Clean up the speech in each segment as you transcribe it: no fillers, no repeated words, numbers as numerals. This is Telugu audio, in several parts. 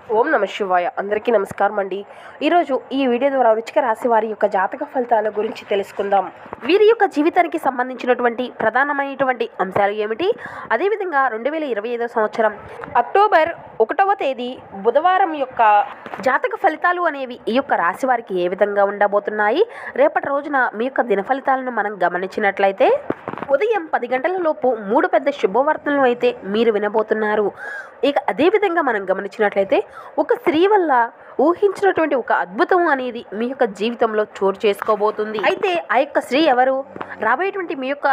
ఓం నమ శివాయ. అందరికీ నమస్కారం అండి. ఈరోజు ఈ వీడియో ద్వారా వృశ్చిక రాశి వారి యొక్క జాతక ఫలితాల గురించి తెలుసుకుందాం. వీరి యొక్క జీవితానికి సంబంధించినటువంటి ప్రధానమైనటువంటి అంశాలు ఏమిటి, అదేవిధంగా 2025 సంవత్సరం అక్టోబర్ 1వ తేదీ బుధవారం యొక్క జాతక ఫలితాలు అనేవి ఈ యొక్క రాశి వారికి ఏ విధంగా ఉండబోతున్నాయి. రేపటి రోజున మీ యొక్క దిన ఫలితాలను మనం గమనించినట్లయితే ఉదయం 10 గంటల లోపు 3 పెద్ద శుభవార్తలను అయితే మీరు వినబోతున్నారు. ఇక అదేవిధంగా మనం గమనించినట్లయితే ఒక స్త్రీ వల్ల ఊహించినటువంటి ఒక అద్భుతం అనేది మీ యొక్క జీవితంలో చోటు చేసుకోబోతుంది. అయితే ఆ యొక్క స్త్రీ ఎవరు, రాబోయేటువంటి మీ యొక్క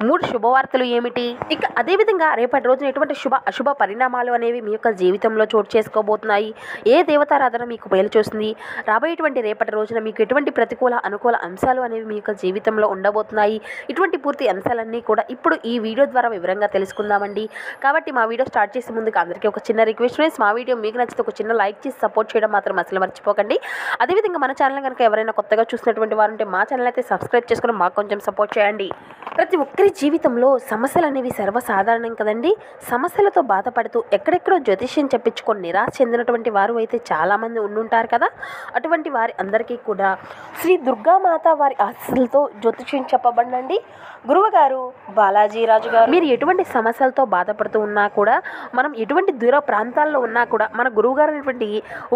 3 శుభవార్తలు ఏమిటి, ఇక అదేవిధంగా రేపటి రోజున ఎటువంటి శుభ అశుభ పరిణామాలు అనేవి మీ యొక్క జీవితంలో చోటు చేసుకోబోతున్నాయి, ఏ దేవతారాధన మీకు మేలు చేస్తుంది, రాబోయేటువంటి రేపటి రోజున మీకు ఎటువంటి ప్రతికూల అనుకూల అంశాలు అనేవి మీ యొక్క జీవితంలో ఉండబోతున్నాయి. ఇటువంటి పూర్తి అంశాలన్నీ కూడా ఇప్పుడు ఈ వీడియో ద్వారా వివరంగా తెలుసుకుందామండి. కాబట్టి మా వీడియో స్టార్ట్ చేసే ముందుకు అందరికీ ఒక చిన్న రిక్వెస్ట్ ఫ్రెండ్స్, మా వీడియో మీకు నచ్చితే ఒక చిన్న లైక్ చేసి సపోర్ట్ చేయడం మాత్రం అసలు మర్చిపోకండి. అదేవిధంగా మన ఛానల్ కనుక ఎవరైనా కొత్తగా చూసినటువంటి వారు ఉంటే మా ఛానల్ అయితే సబ్స్క్రైబ్ చేసుకుని మాకు కొంచెం సపోర్ట్ చేయండి. ప్రతి ఒక్కరి జీవితంలో సమస్యలు అనేవి సర్వసాధారణం కదండి. సమస్యలతో బాధపడుతూ ఎక్కడెక్కడో జ్యోతిష్యం చెప్పించుకొని నిరాశ చెందినటువంటి వారు అయితే చాలామంది ఉండుంటారు కదా. అటువంటి వారి అందరికీ కూడా శ్రీ దుర్గామాత వారి ఆశీస్సులతో జ్యోతిష్యం చెప్పబడినండి. గురువుగారు బాలాజీ రాజు గారు, మీరు ఎటువంటి సమస్యలతో బాధపడుతూ ఉన్నా కూడా, మనం ఎటువంటి దూర ప్రాంతాల్లో ఉన్నా కూడా మన గురువుగారు అనేటువంటి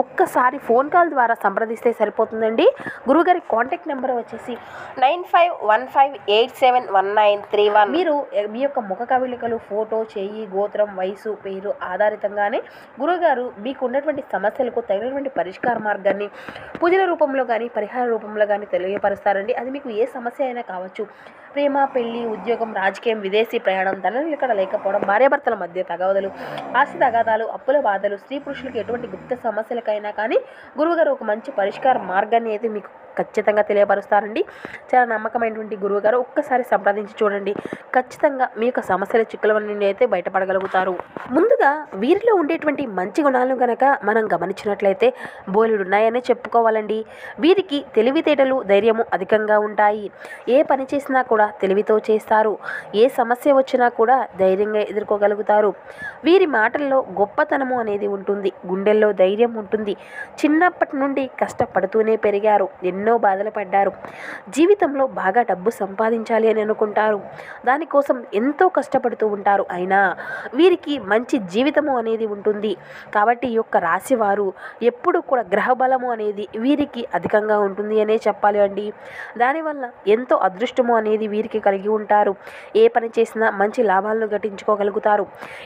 ఒక్కసారి ఫోన్ కాల్ ద్వారా సంప్రదిస్తే సరిపోతుందండి. గురువుగారి కాంటాక్ట్ నెంబర్ వచ్చేసి 9515871931. మీరు మీ యొక్క ముఖ కవళికలు, ఫోటో, చేయి, గోత్రం, వయసు, పేరు ఆధారితంగానే గురువుగారు మీకు ఉన్నటువంటి సమస్యలకు తగినటువంటి పరిష్కార మార్గాన్ని పూజల రూపంలో కానీ పరిహార రూపంలో కానీ తెలియపరుస్తారండి. అది మీకు ఏ సమస్య అయినా కావచ్చు. ప్రేమ, పెళ్లి, ఉద్యోగం, రాజకీయం, విదేశీ ప్రయాణం, ధనం ఇక్కడ లేకపోవడం, భార్యాభర్తల మధ్య తగాదాలు, ఆస్తి తగాదాలు, అప్పుల బాధలు, స్త్రీ పురుషులకు ఎటువంటి గుప్త సమస్యలకైనా కానీ గురువుగారు ఒక మంచి పరిష్కార మార్గాన్ని అయితే మీకు ఖచ్చితంగా తెలియపరుస్తారండి. చాలా నమ్మకమైనటువంటి గురువుగారు, ఒక్కసారి సంప్రదించి చూడండి. ఖచ్చితంగా మీ యొక్క సమస్యల చిక్కుల నుండి అయితే బయటపడగలుగుతారు. ముందుగా వీరిలో ఉండేటువంటి మంచి గుణాలను కనుక మనం గమనించినట్లయితే బోలెడున్నాయనే చెప్పుకోవాలండి. వీరికి తెలివితేటలు, ధైర్యము అధికంగా ఉంటాయి. ఏ పని చేసినా కూడా తెలివితో చేస్తారు. ఏ సమస్య వచ్చినా కూడా ధైర్యంగా ఎదుర్కోగలుగుతారు. వీరి మాటల్లో గొప్పతనము అనేది ఉంటుంది. గుండెల్లో ధైర్యం ఉంటుంది. చిన్నప్పటి నుండి కష్టపడుతూనే పెరిగారు. ఎన్నో బాధలు పడ్డారు. జీవితంలో బాగా డబ్బు సంపాదించాలి అని అనుకుంటారు. దానికోసం ఎంతో కష్టపడుతూ ఉంటారు. అయినా వీరికి మంచి జీవితము అనేది ఉంటుంది. కాబట్టి ఈ యొక్క రాశి వారు ఎప్పుడు కూడా గ్రహ బలము అనేది వీరికి అధికంగా ఉంటుంది అనే చెప్పాలి అండి. దానివల్ల ఎంతో అదృష్టము అనేది వీరికి కలిగి ఉంటారు. ఏ పని చేసినా మంచి లాభాలను గట్టించుకోగలుగుతారు.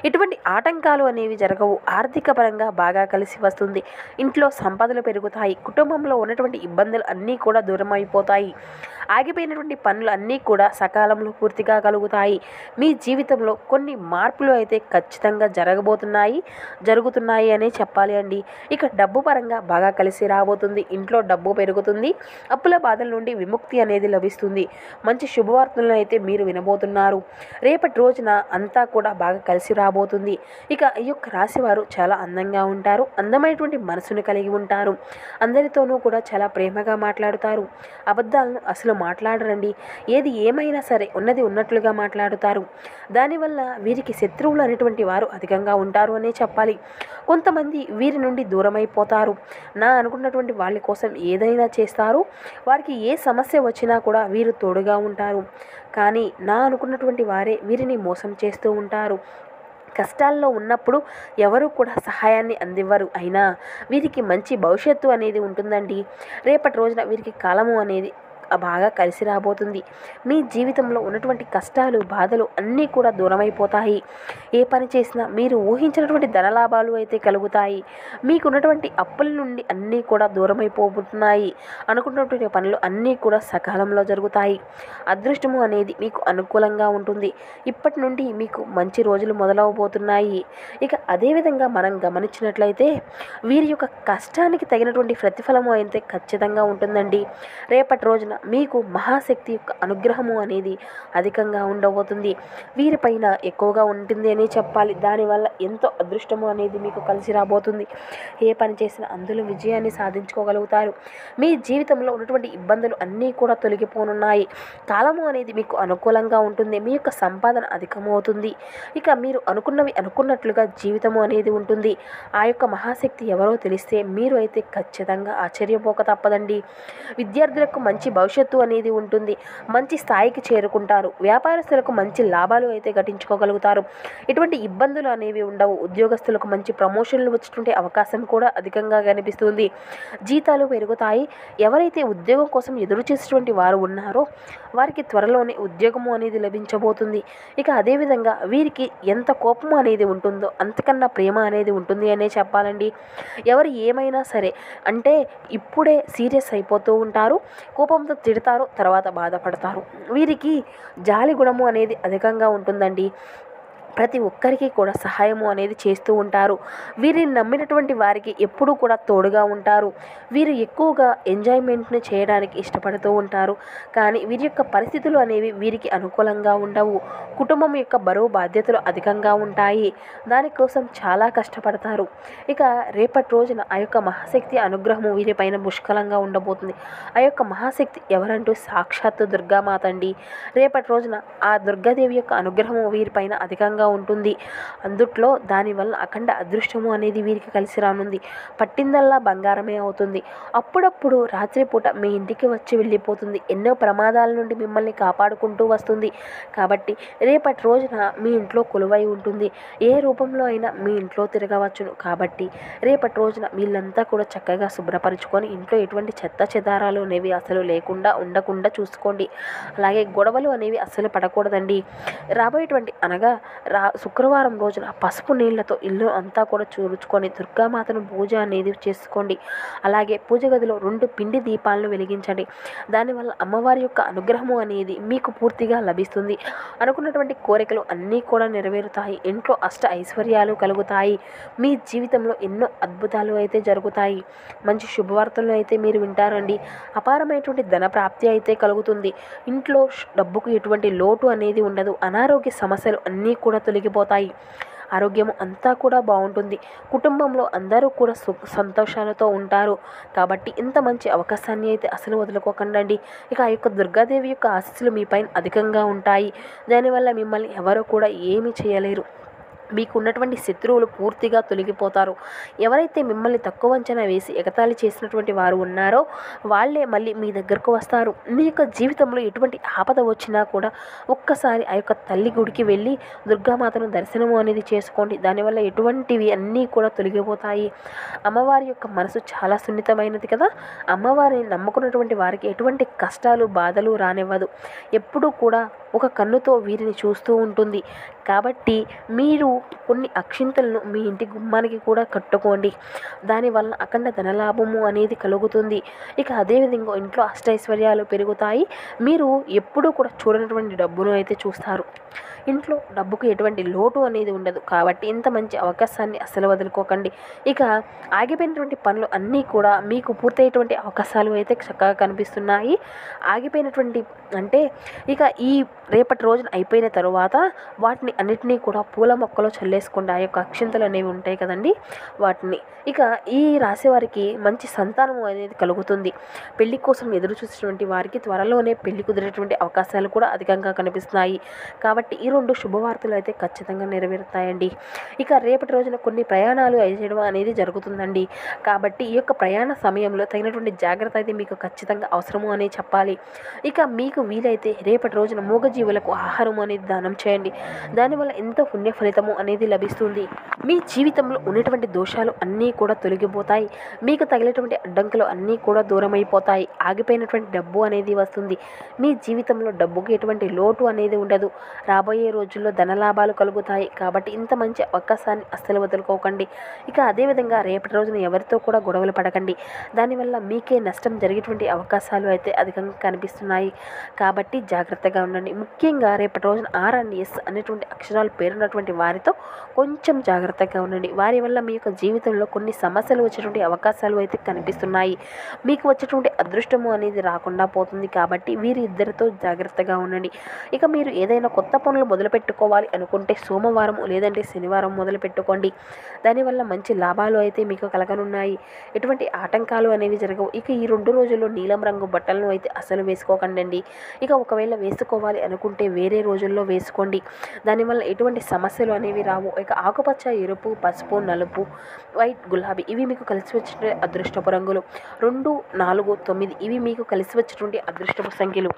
ఇటువంటి ఆటంకాలు అనేవి జరగవు. ఆర్థిక పరంగా బాగా కలిసి వస్తుంది. ఇంట్లో సంపదలు పెరుగుతాయి. కుటుంబంలో ఉన్నటువంటి ఇబ్బందులు అన్నీ కూడా దూరం అయిపోతాయి. ఆగిపోయినటువంటి పనులు అన్నీ కూడా సకాలంలో పూర్తిగా కలుగుతాయి. మీ జీవితంలో కొన్ని మార్పులు అయితే ఖచ్చితంగా జరుగుతున్నాయి అనే చెప్పాలి అండి. ఇక డబ్బు పరంగా బాగా కలిసి రాబోతుంది. ఇంట్లో డబ్బు పెరుగుతుంది. అప్పుల బాధల నుండి విముక్తి అనేది లభిస్తుంది. మంచి శుభవార్తలను అయితే మీరు వినబోతున్నారు. రేపటి రోజున అంతా కూడా బాగా కలిసి రాబోతుంది. ఇక ఈ యొక్క రాశి వారు చాలా అందంగా ఉంటారు. అందమైనటువంటి మనసును కలిగి ఉంటారు. అందరితోనూ కూడా చాలా ప్రేమగా మాట్లాడుతారు. అబద్ధాలను అసలు మాట్లాడరండి. ఏది ఏమైనా సరే ఉన్నది ఉన్నట్లుగా మాట్లాడుతారు. దానివల్ల వీరికి శత్రువులు అనేటువంటి వారు అధికంగా ఉంటారు అనే చెప్పాలి. కొంతమంది వీరి నుండి దూరం అయిపోతారు. నా అనుకున్నటువంటి వాళ్ళ కోసం ఏదైనా చేస్తారు. వారికి ఏ సమస్య వచ్చినా కూడా వీరు తోడుగా ఉంటారు. కానీ నా అనుకున్నటువంటి వారే వీరిని మోసం చేస్తూ ఉంటారు. కష్టాల్లో ఉన్నప్పుడు ఎవరు కూడా సహాయాన్ని అందివ్వరు. అయినా వీరికి మంచి భవిష్యత్తు అనేది ఉంటుందండి. రేపటి రోజున వీరికి కాలము అనేది బాగా కలిసి రాబోతుంది. మీ జీవితంలో ఉన్నటువంటి కష్టాలు, బాధలు అన్నీ కూడా దూరమైపోతాయి. ఏ పని చేసినా మీరు ఊహించినటువంటి ధనలాభాలు అయితే కలుగుతాయి. మీకున్నటువంటి అప్పుల నుండి అన్నీ కూడా దూరమైపోతున్నాయి. అనుకున్నటువంటి పనులు అన్నీ కూడా సకాలంలో జరుగుతాయి. అదృష్టము అనేది మీకు అనుకూలంగా ఉంటుంది. ఇప్పటి నుండి మీకు మంచి రోజులు మొదలవబోతున్నాయి. ఇక అదేవిధంగా మనం గమనించినట్లయితే వీరి యొక్క కష్టానికి తగినటువంటి ప్రతిఫలము అయితే ఖచ్చితంగా ఉంటుందండి. రేపటి రోజున మీకు మహాశక్తి యొక్క అనుగ్రహము అనేది అధికంగా ఉండబోతుంది. వీరిపైన ఎక్కువగా ఉంటుంది అని చెప్పాలి. దానివల్ల ఎంతో అదృష్టము అనేది మీకు కలిసి రాబోతుంది. ఏ పని చేసినా అందులో విజయాన్ని సాధించుకోగలుగుతారు. మీ జీవితంలో ఉన్నటువంటి ఇబ్బందులు అన్నీ కూడా తొలగిపోనున్నాయి. కాలము అనేది మీకు అనుకూలంగా ఉంటుంది. మీ యొక్క సంపాదన అధికమవుతుంది. ఇక మీరు అనుకున్నవి అనుకున్నట్లుగా జీవితము అనేది ఉంటుంది. ఆ యొక్క మహాశక్తి ఎవరో తెలిస్తే మీరు అయితే ఖచ్చితంగా ఆశ్చర్యపోక తప్పదండి. విద్యార్థులకు మంచి భవిష్యత్తు అనేది ఉంటుంది. మంచి స్థాయికి చేరుకుంటారు. వ్యాపారస్తులకు మంచి లాభాలు అయితే గటించుకోగలుగుతారు. ఎటువంటి ఇబ్బందులు అనేవి ఉండవు. ఉద్యోగస్తులకు మంచి ప్రమోషన్లు వచ్చేటువంటి అవకాశం కూడా అధికంగా కనిపిస్తుంది. జీతాలు పెరుగుతాయి. ఎవరైతే ఉద్యోగం కోసం ఎదురు చేసేటువంటి వారు ఉన్నారో వారికి త్వరలోనే ఉద్యోగము అనేది లభించబోతుంది. ఇక అదేవిధంగా వీరికి ఎంత కోపం అనేది ఉంటుందో అంతకన్నా ప్రేమ అనేది ఉంటుంది అనే చెప్పాలండి. ఎవరు ఏమైనా సరే అంటే ఇప్పుడే సీరియస్ అయిపోతూ ఉంటారు. కోపంతో తిడతారు, తర్వాత బాధపడతారు. వీరికి జాలి గుణము అనేది అధికంగా ఉంటుందండి. ప్రతి ఒక్కరికి కూడా సహాయము అనేది చేస్తూ ఉంటారు. వీరిని నమ్మినటువంటి వారికి ఎప్పుడూ కూడా తోడుగా ఉంటారు. వీరు ఎక్కువగా ఎంజాయ్మెంట్ని చేయడానికి ఇష్టపడుతూ ఉంటారు. కానీ వీరి యొక్క పరిస్థితులు అనేవి వీరికి అనుకూలంగా ఉండవు. కుటుంబం యొక్క బరువు బాధ్యతలు అధికంగా ఉంటాయి. దానికోసం చాలా కష్టపడతారు. ఇక రేపటి రోజున ఆ యొక్క మహాశక్తి అనుగ్రహము వీరిపైన పుష్కలంగా ఉండబోతుంది. ఆ యొక్క మహాశక్తి ఎవరంటూ సాక్షాత్తు దుర్గామాత అండి. రేపటి రోజున ఆ దుర్గాదేవి యొక్క అనుగ్రహము వీరిపైన అధికంగా ఉంటుంది. అందుట్లో దానివల్ల అఖండ అదృష్టము అనేది వీరికి కలిసి రానుంది. పట్టిందల్లా బంగారమే అవుతుంది. అప్పుడప్పుడు రాత్రిపూట మీ ఇంటికి వచ్చి వెళ్ళిపోతుంది. ఎన్నో ప్రమాదాల నుండి మిమ్మల్ని కాపాడుకుంటూ వస్తుంది. కాబట్టి రేపటి రోజున మీ ఇంట్లో కొలువై ఉంటుంది. ఏ రూపంలో అయినా మీ ఇంట్లో తిరగవచ్చును. కాబట్టి రేపటి రోజున వీళ్ళంతా కూడా చక్కగా శుభ్రపరుచుకొని ఇంట్లో ఎటువంటి చెత్త చెదారాలు అనేవి అసలు లేకుండా ఉండకుండా చూసుకోండి. అలాగే గొడవలు అనేవి అస్సలు పడకూడదండి. రాబోయేటువంటి అనగా శుక్రవారం రోజున పసుపు నీళ్లతో ఇల్లు అంతా కూడా చూరుచుకొని దుర్గామాతను పూజ అనేది చేసుకోండి. అలాగే పూజ గదిలో 2 పిండి దీపాలను వెలిగించండి. దానివల్ల అమ్మవారి యొక్క అనుగ్రహము అనేది మీకు పూర్తిగా లభిస్తుంది. అనుకున్నటువంటి కోరికలు అన్నీ కూడా నెరవేరుతాయి. ఇంట్లో అష్ట ఐశ్వర్యాలు కలుగుతాయి. మీ జీవితంలో ఎన్నో అద్భుతాలు అయితే జరుగుతాయి. మంచి శుభవార్తలను అయితే మీరు వింటారండి. అపారమైనటువంటి ధన ప్రాప్తి అయితే కలుగుతుంది. ఇంట్లో డబ్బుకు ఎటువంటి లోటు అనేది ఉండదు. అనారోగ్య సమస్యలు అన్నీ కూడా తొలగిపోతాయి. ఆరోగ్యం అంతా కూడా బాగుంటుంది. కుటుంబంలో అందరూ కూడా సంతోషాలతో ఉంటారు. కాబట్టి ఇంత మంచి అవకాశాన్ని అయితే అసలు వదులుకోకండి. ఇక ఆ యొక్క దుర్గాదేవి యొక్క ఆశీస్సులు మీ పైన అధికంగా ఉంటాయి. దానివల్ల మిమ్మల్ని ఎవరు కూడా ఏమీ చేయలేరు. మీకు ఉన్నటువంటి శత్రువులు పూర్తిగా తొలగిపోతారు. ఎవరైతే మిమ్మల్ని తక్కువ అంచనా వేసి ఎగతాళి చేసినటువంటి వారు ఉన్నారో వాళ్ళే మళ్ళీ మీ దగ్గరకు వస్తారు. మీ యొక్క జీవితంలో ఎటువంటి ఆపద వచ్చినా కూడా ఒక్కసారి ఆ యొక్క తల్లి గుడికి వెళ్ళి దుర్గామాతను దర్శనము అనేది చేసుకోండి. దానివల్ల ఎటువంటివి అన్నీ కూడా తొలగిపోతాయి. అమ్మవారి యొక్క మనసు చాలా సున్నితమైనది కదా. అమ్మవారిని నమ్ముకున్నటువంటి వారికి ఎటువంటి కష్టాలు బాధలు రానివ్వదు. ఎప్పుడూ కూడా ఒక కన్నుతో వీరిని చూస్తూ ఉంటుంది. కాబట్టి మీరు కొన్ని అక్షింతలను మీ ఇంటి గుమ్మానికి కూడా కట్టుకోండి. దానివల్ల అఖండ ధనలాభము అనేది కలుగుతుంది. ఇక అదేవిధంగా ఇంట్లో అష్టైశ్వర్యాలు పెరుగుతాయి. మీరు ఎప్పుడూ కూడా చూడనటువంటి డబ్బును అయితే చూస్తారు. ఇంట్లో డబ్బుకు ఎటువంటి లోటు అనేది ఉండదు. కాబట్టి ఇంత మంచి అవకాశాన్ని అసలు వదులుకోకండి. ఇక ఆగిపోయినటువంటి పనులు అన్నీ కూడా మీకు పూర్తయ్యేటువంటి అవకాశాలు అయితే చక్కగా కనిపిస్తున్నాయి. ఆగిపోయినటువంటి అంటే ఇక ఈ రేపటి రోజున అయిపోయిన తరువాత వాటిని అన్నిటినీ కూడా పూల మొక్కలో చల్లేసుకోండి. ఆ యొక్క అక్షింతలు అనేవి ఉంటాయి కదండి వాటిని. ఇక ఈ రాశి వారికి మంచి సంతానం అనేది కలుగుతుంది. పెళ్లి కోసం ఎదురు చూసేటువంటి వారికి త్వరలోనే పెళ్లి కుదిరేటువంటి అవకాశాలు కూడా అధికంగా కనిపిస్తున్నాయి. కాబట్టి ఈ 2 శుభవార్తలు అయితే ఖచ్చితంగా నెరవేరుతాయండి. ఇక రేపటి రోజున కొన్ని ప్రయాణాలు చేయడం అనేది జరుగుతుందండి. కాబట్టి ఈ యొక్క ప్రయాణ సమయంలో తగినటువంటి జాగ్రత్త అయితే మీకు ఖచ్చితంగా అవసరము అనే చెప్పాలి. ఇక మీకు వీలైతే రేపటి రోజున మూగజీవులకు ఆహారం అనేది దానం చేయండి. దానివల్ల ఎంతో పుణ్య ఫలితము అనేది లభిస్తుంది. మీ జీవితంలో ఉన్నటువంటి దోషాలు అన్నీ కూడా తొలగిపోతాయి. మీకు తగిలేటువంటి అడ్డంకులు అన్నీ కూడా దూరమైపోతాయి. ఆగిపోయినటువంటి డబ్బు అనేది వస్తుంది. మీ జీవితంలో డబ్బుకి ఎటువంటి లోటు అనేది ఉండదు. రాబోయే రాబోయే రోజుల్లో ధనలాభాలు కలుగుతాయి. కాబట్టి ఇంత మంచి అవకాశాన్ని అస్సలు వదులుకోకండి. ఇక అదేవిధంగా రేపటి రోజున ఎవరితో కూడా గొడవలు పడకండి. దానివల్ల మీకే నష్టం జరిగేటువంటి అవకాశాలు అయితే అధికంగా కనిపిస్తున్నాయి. కాబట్టి జాగ్రత్తగా ఉండండి. ముఖ్యంగా రేపటి రోజున ఆర్ అండ్ ఎస్ అనేటువంటి అక్షరాలు పేరున్నటువంటి వారితో కొంచెం జాగ్రత్తగా ఉండండి. వారి వల్ల మీ యొక్క జీవితంలో కొన్ని సమస్యలు వచ్చేటువంటి అవకాశాలు అయితే కనిపిస్తున్నాయి. మీకు వచ్చేటువంటి అదృష్టము అనేది రాకుండా పోతుంది. కాబట్టి వీరి ఇద్దరితో జాగ్రత్తగా ఉండండి. ఇక మీరు ఏదైనా కొత్త పనులు మొదలు పెట్టుకోవాలి అనుకుంటే సోమవారం లేదంటే శనివారం మొదలు పెట్టుకోండి. దానివల్ల మంచి లాభాలు అయితే మీకు కలగనున్నాయి. ఎటువంటి ఆటంకాలు అనేవి జరగవు. ఇక ఈ 2 రోజుల్లో నీలం రంగు బట్టలను అయితే అసలు వేసుకోకండి. ఇక ఒకవేళ వేసుకోవాలి అనుకుంటే వేరే రోజుల్లో వేసుకోండి. దానివల్ల ఎటువంటి సమస్యలు అనేవి రావు. ఇక ఆకుపచ్చ, ఎరుపు, పసుపు, నలుపు, వైట్, గులాబీ ఇవి మీకు కలిసి వచ్చే అదృష్టపు రంగులు. 2, 4, 9 ఇవి మీకు కలిసి వచ్చేటువంటి అదృష్టపు సంఖ్యలు.